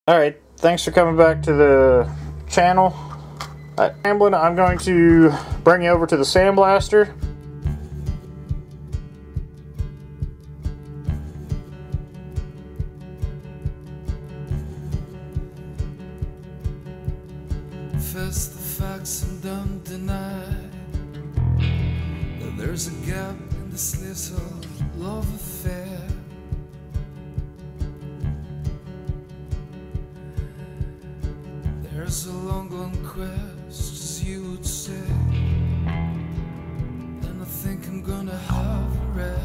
Alright, thanks for coming back to the channel. Ramblin', I'm going to bring you over to the Sandblaster. Face the facts and don't deny that there's a gap in this little love affair. There's a long-gone quest, as you would say, and I think I'm gonna have a rest.